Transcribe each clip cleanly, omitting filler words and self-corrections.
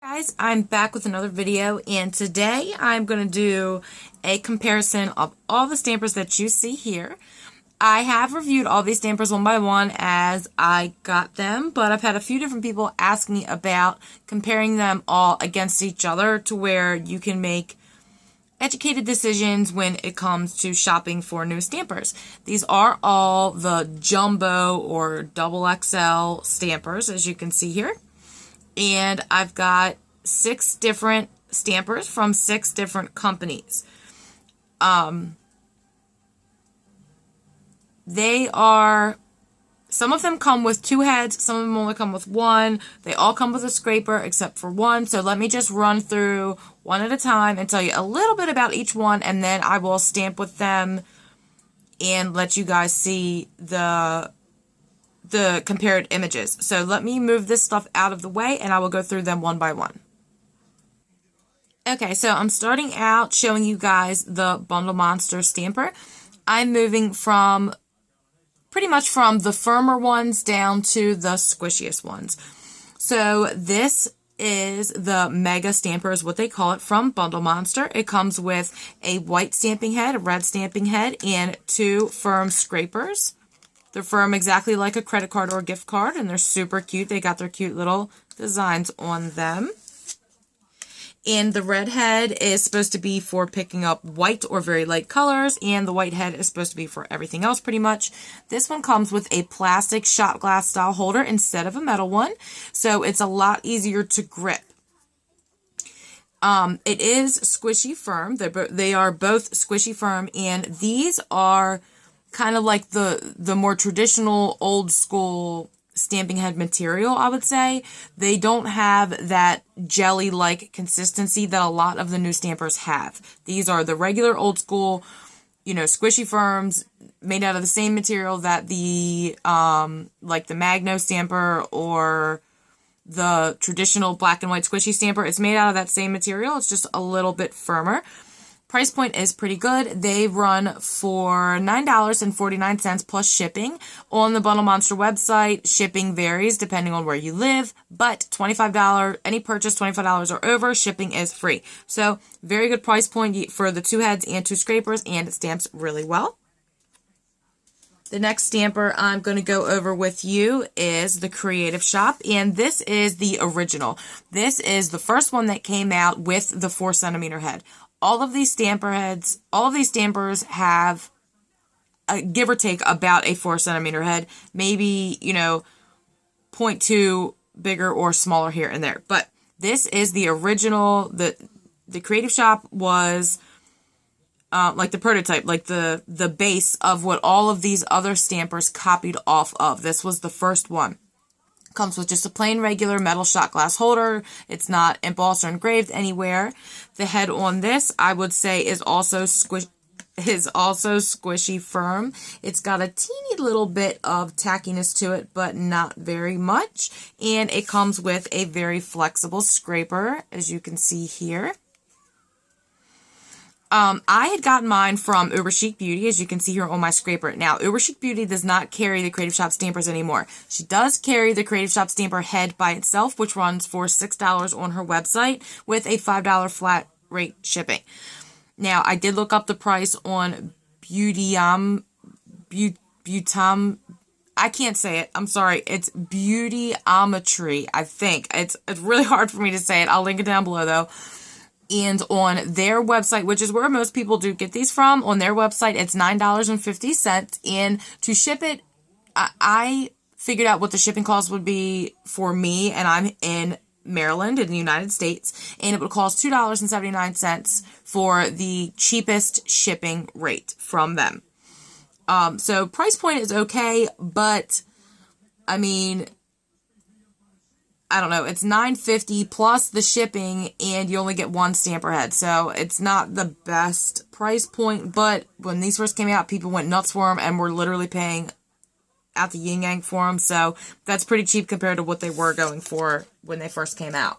Guys, I'm back with another video, and today I'm going to do a comparison of all the stampers that you see here. I have reviewed all these stampers one by one as I got them, but I've had a few different people ask me about comparing them all against each other to where you can make educated decisions when it comes to shopping for new stampers. These are all the jumbo or double XL stampers, as you can see here. And I've got 6 different stampers from 6 different companies. Some of them come with 2 heads, some of them only come with 1. They all come with a scraper except for 1. So let me just run through one at a time and tell you a little bit about each one, and then I will stamp with them and let you guys see the compared images. So let me move this stuff out of the way and I will go through them one by one. Okay, so I'm starting out showing you guys the Bundle Monster stamper. I'm moving from pretty much from the firmer ones down to the squishiest ones. So this is the Mega Stamper is what they call it from Bundle Monster. It comes with a white stamping head, a red stamping head, and 2 firm scrapers. They're firm exactly like a credit card or a gift card, and they're super cute. They got their cute little designs on them. And the red head is supposed to be for picking up white or very light colors, and the white head is supposed to be for everything else pretty much. This one comes with a plastic shot glass style holder instead of a metal one, so it's a lot easier to grip. It is squishy firm. They are both squishy firm, and these are kind of like the more traditional old school stamping head material, I would say. They don't have that jelly-like consistency that a lot of the new stampers have. These are the regular old school, squishy firms made out of the same material that the, like the Magno stamper or the traditional black and white squishy stamper. It's made out of that same material. It's just a little bit firmer. Price point is pretty good. They run for $9.49 plus shipping. On the Bundle Monster website, shipping varies depending on where you live, but $25, any purchase $25 or over, shipping is free. So, very good price point for the 2 heads and 2 scrapers, and it stamps really well. The next stamper I'm going to go over with you is the Creative Shop, and this is the original. This is the first one that came out with the 4cm head. All of these stampers have, give or take, about a 4cm head. Maybe, 0.2 bigger or smaller here and there. But this is the original. The Creative Shop was like the prototype, like the base of what all of these other stampers copied off of. This was the first one. Comes with just a plain regular metal shot glass holder. It's not embossed or engraved anywhere. The head on this, I would say, is also squishy firm. It's got a teeny little bit of tackiness to it, but not very much. And it comes with a very flexible scraper, as you can see here. I had gotten mine from Uber Chic Beauty, as you can see here on my scraper. Now, Uber Chic Beauty does not carry the Creative Shop stampers anymore. She does carry the Creative Shop stamper head by itself, which runs for $6 on her website with a $5 flat rate shipping. Now, I did look up the price on Beautyom. I can't say it. I'm sorry. It's Beautyometry, I think. It's really hard for me to say it. I'll link it down below, though. And on their website, which is where most people do get these from, on their website, it's $9.50. And to ship it, I figured out what the shipping cost would be for me, and I'm in Maryland in the United States, and it would cost $2.79 for the cheapest shipping rate from them. So price point is okay, but I mean, I don't know, it's $9.50 plus the shipping, and you only get 1 stamper head. So it's not the best price point, but when these first came out, people went nuts for them and were literally paying at the yin yang for them. So that's pretty cheap compared to what they were going for when they first came out.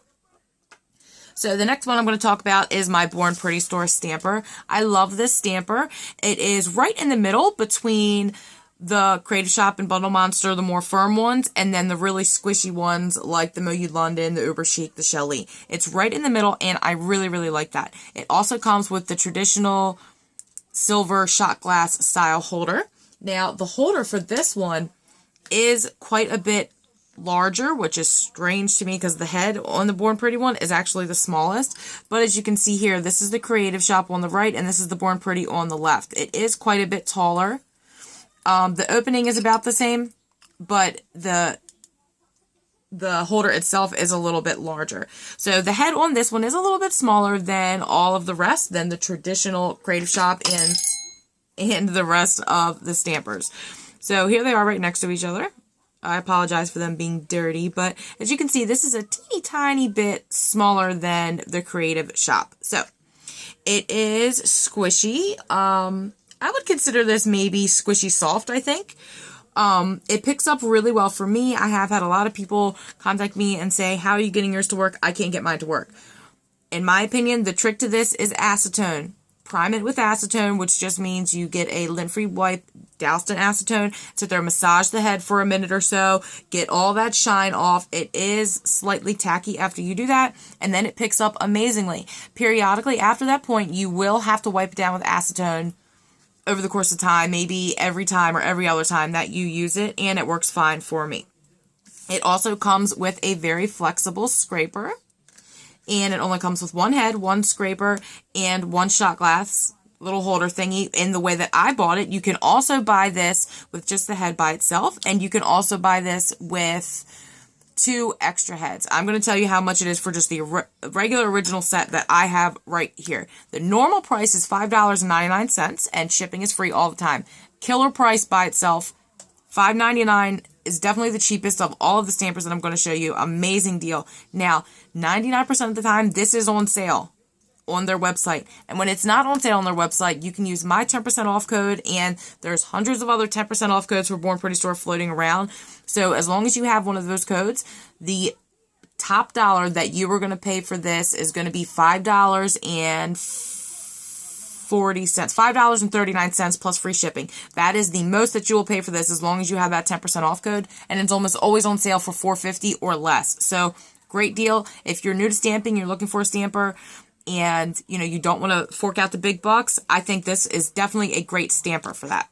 So the next one I'm going to talk about is my Born Pretty Store stamper. I love this stamper. It is right in the middle between the Creative Shop and Bundle Monster, the more firm ones, and then the really squishy ones like the MoYou London, the Uber Chic, the Shelley. It's right in the middle, and I really, really like that. It also comes with the traditional silver shot glass style holder. Now, the holder for this one is quite a bit larger, which is strange to me because the head on the Born Pretty one is actually the smallest. But as you can see here, this is the Creative Shop on the right, and this is the Born Pretty on the left. It is quite a bit taller. The opening is about the same, but the holder itself is a little bit larger. So the head on this one is a little bit smaller than all of the rest, than the traditional Creative Shop and the rest of the stampers. So here they are right next to each other. I apologize for them being dirty, but as you can see, this is a teeny tiny bit smaller than the Creative Shop. So it is squishy. I would consider this maybe squishy soft, I think. It picks up really well for me. I have had a lot of people contact me and say, how are you getting yours to work? I can't get mine to work. In my opinion, the trick to this is acetone. Prime it with acetone, which just means you get a lint-free wipe doused in acetone, sit there, massage the head for a minute or so, get all that shine off. It is slightly tacky after you do that, and then it picks up amazingly. Periodically after that point, you will have to wipe it down with acetone over the course of time, maybe every time or every other time that you use it, and it works fine for me. It also comes with a very flexible scraper, and it only comes with one head, one scraper, and one shot glass little holder thingy in the way that I bought it. You can also buy this with just the head by itself, and you can also buy this with 2 extra heads. I'm going to tell you how much it is for just the regular original set that I have right here. The normal price is $5.99, and shipping is free all the time. Killer price by itself. $5.99 is definitely the cheapest of all of the stampers that I'm going to show you. Amazing deal. Now, 99% of the time, this is on sale on their website. And when it's not on sale on their website, you can use my 10% off code, and there's hundreds of other 10% off codes for Born Pretty Store floating around. So as long as you have one of those codes, the top dollar that you were going to pay for this is going to be $5.40, $5.39 plus free shipping. That is the most that you will pay for this as long as you have that 10% off code, and it's almost always on sale for $4.50 or less. So great deal. If you're new to stamping, you're looking for a stamper, and you don't want to fork out the big bucks, I think this is definitely a great stamper for that.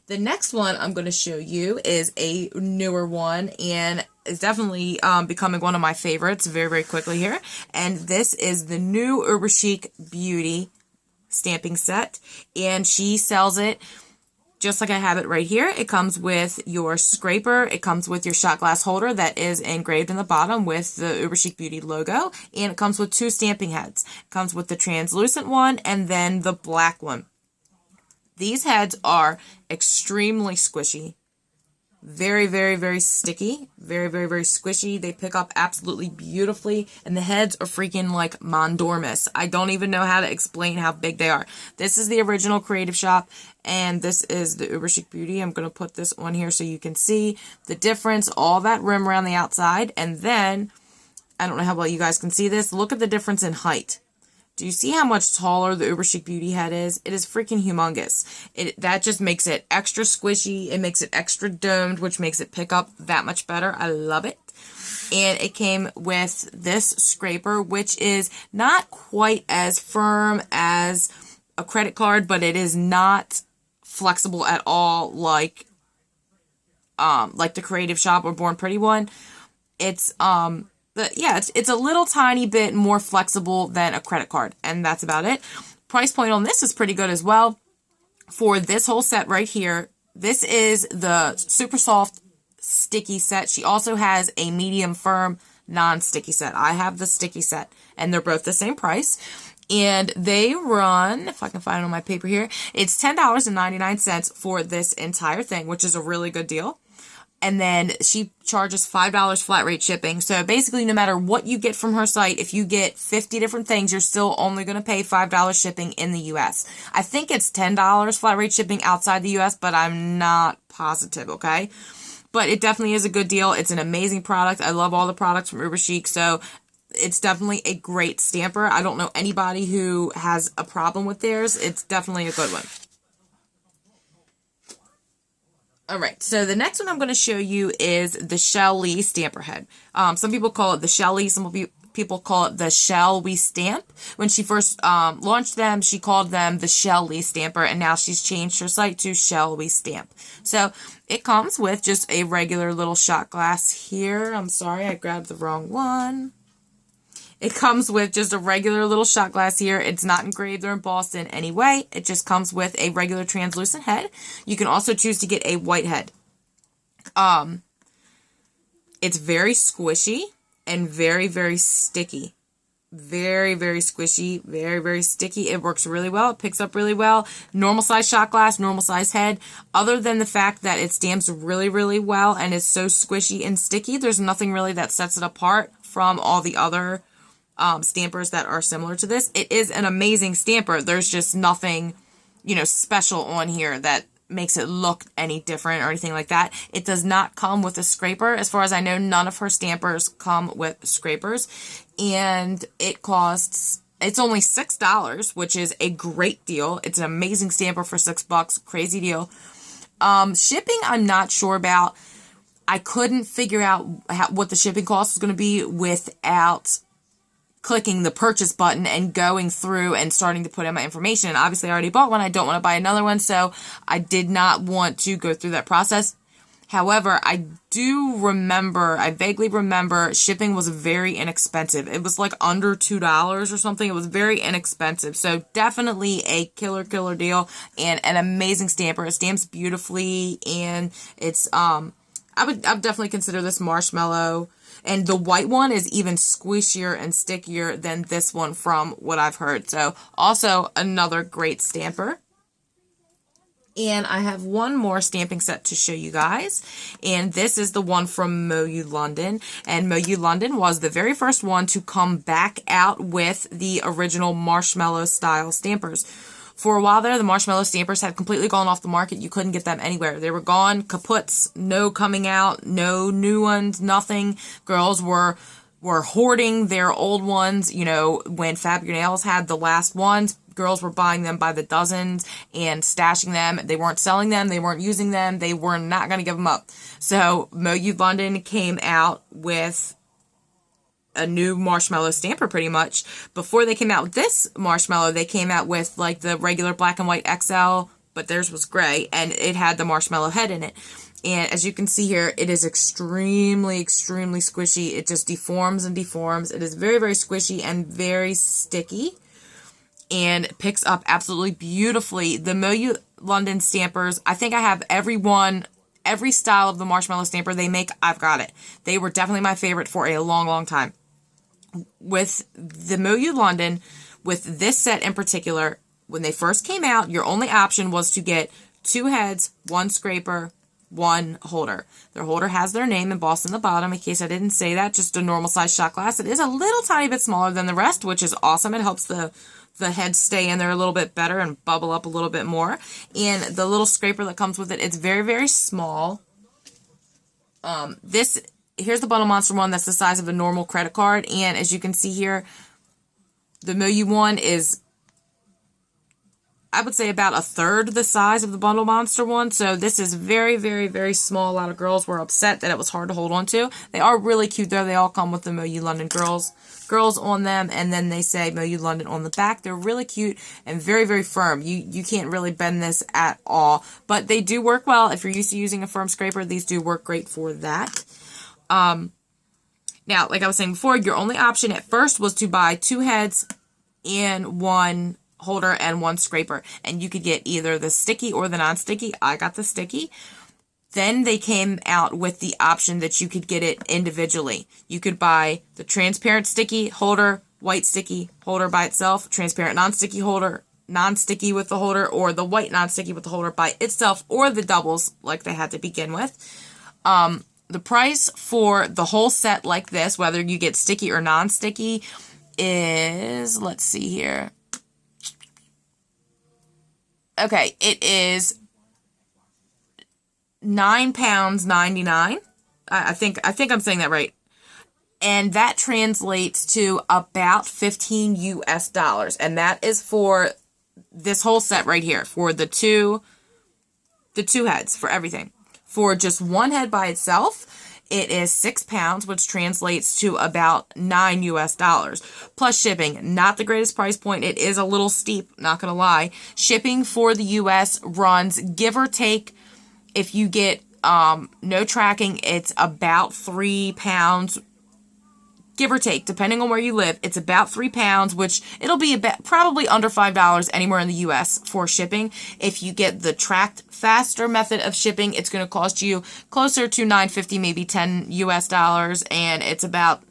The next one I'm going to show you is a newer one, and it's definitely becoming one of my favorites very, very quickly here. And this is the new Uber Chic Beauty stamping set, and she sells it just like I have it right here. It comes with your scraper. It comes with your shot glass holder that is engraved in the bottom with the Uber Chic Beauty logo. And it comes with 2 stamping heads. It comes with the translucent one and then the black one. These heads are extremely squishy. Very, very, very sticky. Very, very, very squishy. They pick up absolutely beautifully. And the heads are freaking like mondormous. I don't even know how to explain how big they are. This is the original Creative Shop, and this is the Uber Chic Beauty. I'm going to put this on here so you can see the difference. All that rim around the outside. And then, I don't know how well you guys can see this. Look at the difference in height. Do you see how much taller the Uber Chic Beauty head is? It is freaking humongous. That just makes it extra squishy. It makes it extra domed, which makes it pick up that much better. I love it. And it came with this scraper, which is not quite as firm as a credit card, but it is not flexible at all like the Creative Shop or Born Pretty one. It's it's a little tiny bit more flexible than a credit card, and that's about it. Price point on this is pretty good as well. For this whole set right here, this is the super soft sticky set. She also has a medium firm non-sticky set. I have the sticky set, and they're both the same price. And they run, if I can find it on my paper here, it's $10.99 for this entire thing, which is a really good deal. And then she charges $5 flat rate shipping. So basically, no matter what you get from her site, if you get 50 different things, you're still only going to pay $5 shipping in the U.S. I think it's $10 flat rate shipping outside the U.S., but I'm not positive, okay? But it definitely is a good deal. It's an amazing product. I love all the products from Uber Chic, so it's definitely a great stamper. I don't know anybody who has a problem with theirs. It's definitely a good one. All right, so the next one I'm going to show you is the Shelley stamper head. Some people call it the Shelley, some people call it the Shelley stamp. When she first launched them, she called them the Shelley stamper, and now she's changed her site to Shelley stamp. So it comes with just a regular little shot glass here. I'm sorry, I grabbed the wrong one. It comes with just a regular little shot glass here. It's not engraved or embossed in any way. It just comes with a regular translucent head. You can also choose to get a white head. It's very squishy and very, very sticky. Very, very squishy, very, very sticky. It works really well. It picks up really well. Normal size shot glass, normal size head. Other than the fact that it stamps really, really well and is so squishy and sticky, there's nothing really that sets it apart from all the other stampers that are similar to this. It is an amazing stamper. There's just nothing, you know, special on here that makes it look any different or anything like that. It does not come with a scraper. As far as I know, none of her stampers come with scrapers. And it costs, it's only $6, which is a great deal. It's an amazing stamper for $6. Crazy deal. Shipping, I'm not sure about. I couldn't figure out what the shipping cost was going to be without clicking the purchase button and going through and starting to put in my information. And obviously I already bought one. I don't want to buy another one, so I did not want to go through that process. However, I vaguely remember shipping was very inexpensive. It was like under $2 or something. It was very inexpensive. So definitely a killer deal and an amazing stamper. It stamps beautifully, and it's I would definitely consider this Marshmallow. And the white one is even squishier and stickier than this one from what I've heard. So also another great stamper. And I have one more stamping set to show you guys. And this is the one from MoYou London. And MoYou London was the very first one to come back out with the original marshmallow style stampers. For a while there, the marshmallow stampers had completely gone off the market. You couldn't get them anywhere. They were gone, kaputs, no coming out, no new ones, nothing. Girls were hoarding their old ones. You know, when Fab Your Nails had the last ones, girls were buying them by the dozens and stashing them. They weren't selling them. They weren't using them. They were not going to give them up. So MoYou London came out with a new marshmallow stamper pretty much. Before they came out with this marshmallow, they came out with like the regular black and white XL, but theirs was gray, and it had the marshmallow head in it. And as you can see here, it is extremely squishy. It just deforms and deforms. It is very, very squishy and very sticky, and picks up absolutely beautifully. The MoYou London stampers, I think I have every style of the marshmallow stamper they make, I've got it. They were definitely my favorite for a long time. With the MoYou London, with this set in particular, when they first came out, your only option was to get 2 heads, 1 scraper, 1 holder. Their holder has their name embossed in the bottom, in case I didn't say that, just a normal size shot glass. It is a little tiny bit smaller than the rest, which is awesome. It helps the head stay in there a little bit better and bubble up a little bit more. And the little scraper that comes with it, it's very small. Here's the Bundle Monster one that's the size of a normal credit card. And as you can see here, the MoYou one is, I would say, about a third the size of the Bundle Monster one. So this is very small. A lot of girls were upset that it was hard to hold on to. They are really cute though. They all come with the MoYou London girls on them, and then they say MoYou London on the back. They're really cute and very firm. You can't really bend this at all, but they do work well. If you're used to using a firm scraper, these do work great for that. Now, like I was saying before, your only option at first was to buy 2 heads and 1 holder and 1 scraper, and you could get either the sticky or the non-sticky. I got the sticky. Then they came out with the option that you could get it individually. You could buy the transparent sticky holder, white sticky holder by itself, transparent non-sticky holder, non-sticky with the holder, or the white non-sticky with the holder by itself, or the doubles like they had to begin with. The price for the whole set like this, whether you get sticky or non-sticky, is, let's see here. Okay, it is £9.99. I think I'm saying that right. And that translates to about $15 US. And that is for this whole set right here, for the two heads, for everything. For just one head by itself, it is 6 pounds, which translates to about $9 US. Plus shipping. Not the greatest price point. It is a little steep, not gonna lie. Shipping for the US runs, give or take, if you get no tracking, it's about 3 pounds, give or take, depending on where you live. It's about 3 pounds, which it'll be about probably under $5 anywhere in the US for shipping. If you get the tracked faster method of shipping, it's going to cost you closer to $9.50, maybe $10 US, and it's about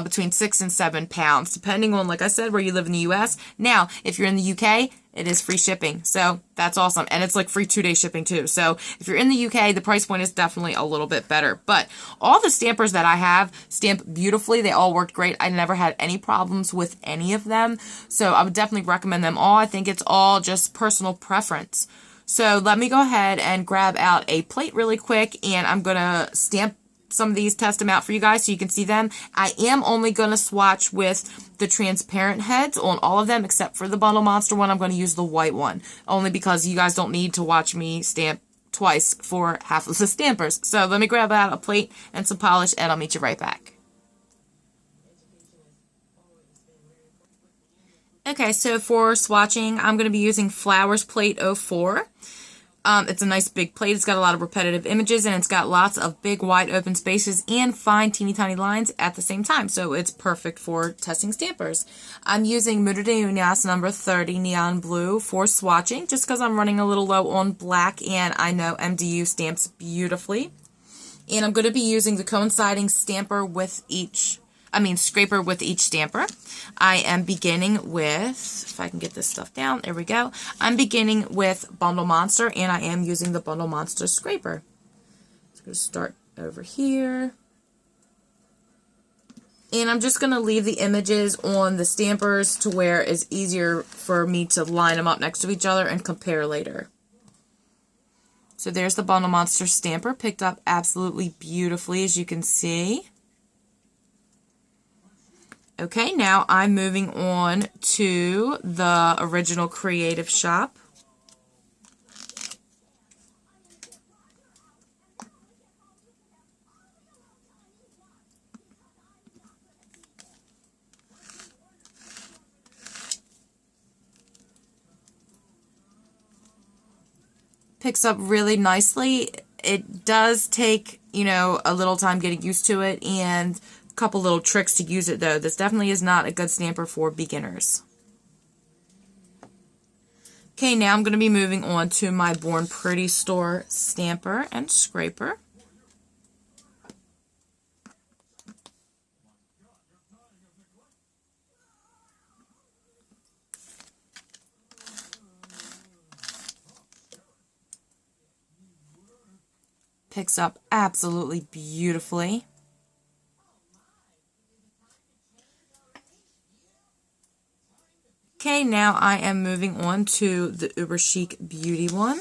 between 6 and 7 pounds, depending on, like I said, where you live in the US. Now, if you're in the UK, it is free shipping, so that's awesome. And it's like free 2-day shipping too. So if you're in the UK, the price point is definitely a little bit better. But all the stampers that I have stamp beautifully. They all worked great. I never had any problems with any of them. So I would definitely recommend them all. I think it's all just personal preference. So let me go ahead and grab out a plate really quick, and I'm going to stamp some of these, test them out for you guys so you can see them. I am only going to swatch with the transparent heads on all of them except for the Bundle Monster one. I'm going to use the white one only because you guys don't need to watch me stamp twice for half of the stampers. So let me grab out a plate and some polish, and I'll meet you right back. Okay, so for swatching, I'm going to be using Flowers Plate 04. It's a nice big plate. It's got a lot of repetitive images, and it's got lots of big wide open spaces and fine teeny tiny lines at the same time. So it's perfect for testing stampers. I'm using Muro de Uñas number 30 Neon Blue for swatching just because I'm running a little low on black, and I know MDU stamps beautifully. And I'm going to be using the coinciding scraper with each stamper. I am beginning with, if I can get this stuff down, there we go. I'm beginning with Bundle Monster, and I am using the Bundle Monster scraper. So I'm going to start over here. And I'm just going to leave the images on the stampers to where it's easier for me to line them up next to each other and compare later. So there's the Bundle Monster stamper, picked up absolutely beautifully, as you can see. Okay, now I'm moving on to the original Creative Shop. Picks up really nicely. It does take, a little time getting used to it, and couple little tricks to use it though. This definitely is not a good stamper for beginners. Okay, now I'm going to be moving on to my Born Pretty Store stamper and scraper. Picks up absolutely beautifully. Okay, now I am moving on to the Uber Chic Beauty one.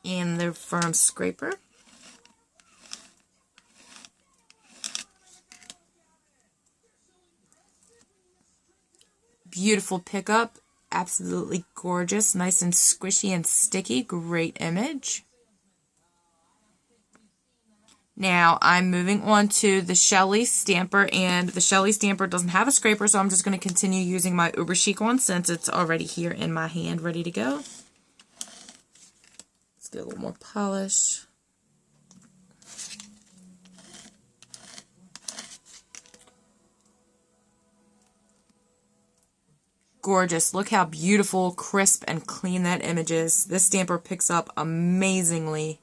And the firm scraper. Beautiful pickup, absolutely gorgeous, nice and squishy and sticky, great image. Now, I'm moving on to the Shelley stamper, and the Shelley stamper doesn't have a scraper, so I'm just going to continue using my Uber Chic one since it's already here in my hand, ready to go. Let's get a little more polish. Gorgeous. Look how beautiful, crisp, and clean that image is. This stamper picks up amazingly.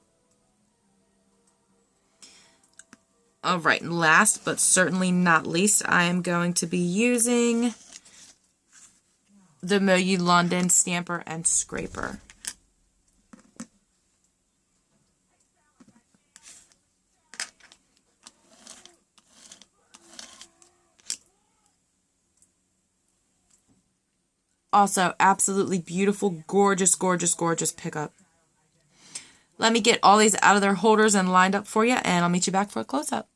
Alright, and last but certainly not least, I am going to be using the MoYou London stamper and scraper. Also, absolutely beautiful, gorgeous, gorgeous, gorgeous pickup. Let me get all these out of their holders and lined up for you, and I'll meet you back for a close-up.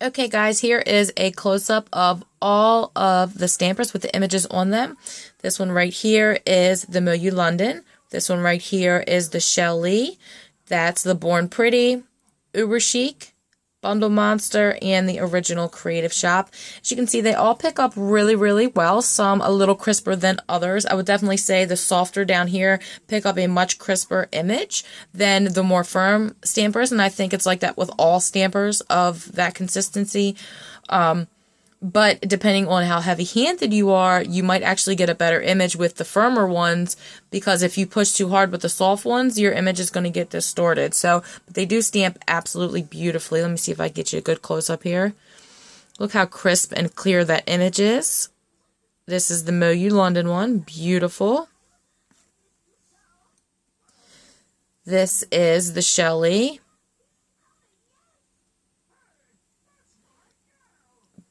Okay guys, here is a close-up of all of the stampers with the images on them. This one right here is the MoYou London. This one right here is the Shelley. That's the Born Pretty, Uber Chic, Bundle Monster, and the original Creative Shop. As you can see, they all pick up really, really well. Some a little crisper than others. I would definitely say the softer down here pick up a much crisper image than the more firm stampers, and I think it's like that with all stampers of that consistency. But depending on how heavy-handed you are, you might actually get a better image with the firmer ones, because if you push too hard with the soft ones, your image is going to get distorted. So, but they do stamp absolutely beautifully. Let me see if I can get you a good close-up here. Look how crisp and clear that image is. This is the MoYou London one. Beautiful. This is the Shelley.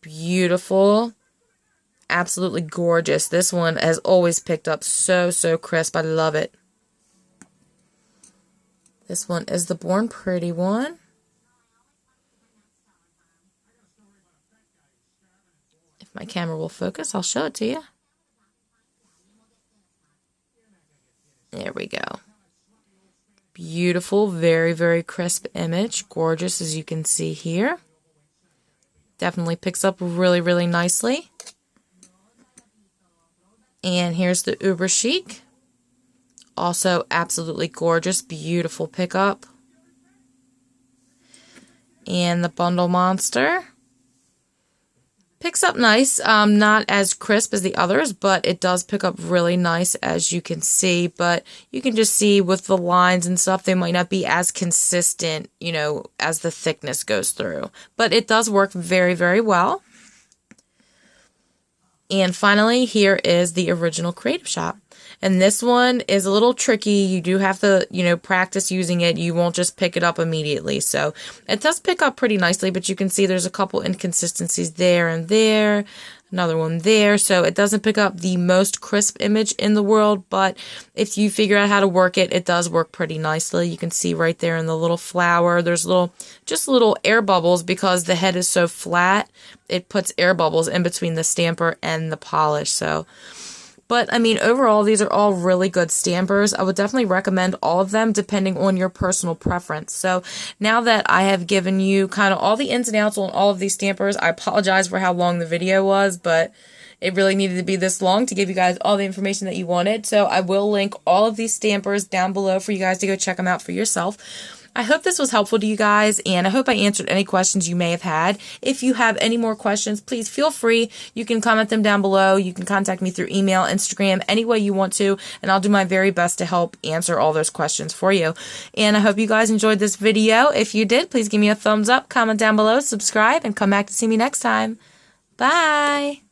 Beautiful. Absolutely gorgeous. This one has always picked up so crisp. I love it. This one is the Born Pretty one. If my camera will focus, I'll show it to you. There we go. Beautiful, very crisp image. Gorgeous, as you can see here. Definitely picks up really nicely. And here's the Uber Chic. Also absolutely gorgeous, beautiful pickup. And the Bundle Monster. Picks up nice, not as crisp as the others, but it does pick up really nice, as you can see. But you can just see with the lines and stuff, they might not be as consistent, you know, as the thickness goes through. But it does work very well. And finally, here is the original Creative Shop. And this one is a little tricky. You do have to, you know, practice using it. You won't just pick it up immediately. So it does pick up pretty nicely, but you can see there's a couple inconsistencies there and there. Another one there. So it doesn't pick up the most crisp image in the world, but if you figure out how to work it, it does work pretty nicely. You can see right there in the little flower, there's just little air bubbles, because the head is so flat. It puts air bubbles in between the stamper and the polish. So, but I mean, overall, these are all really good stampers. I would definitely recommend all of them depending on your personal preference. So now that I have given you kind of all the ins and outs on all of these stampers, I apologize for how long the video was, but it really needed to be this long to give you guys all the information that you wanted. So I will link all of these stampers down below for you guys to go check them out for yourself. I hope this was helpful to you guys, and I hope I answered any questions you may have had. If you have any more questions, please feel free. You can comment them down below. You can contact me through email, Instagram, any way you want to, and I'll do my very best to help answer all those questions for you. And I hope you guys enjoyed this video. If you did, please give me a thumbs up, comment down below, subscribe, and come back to see me next time. Bye!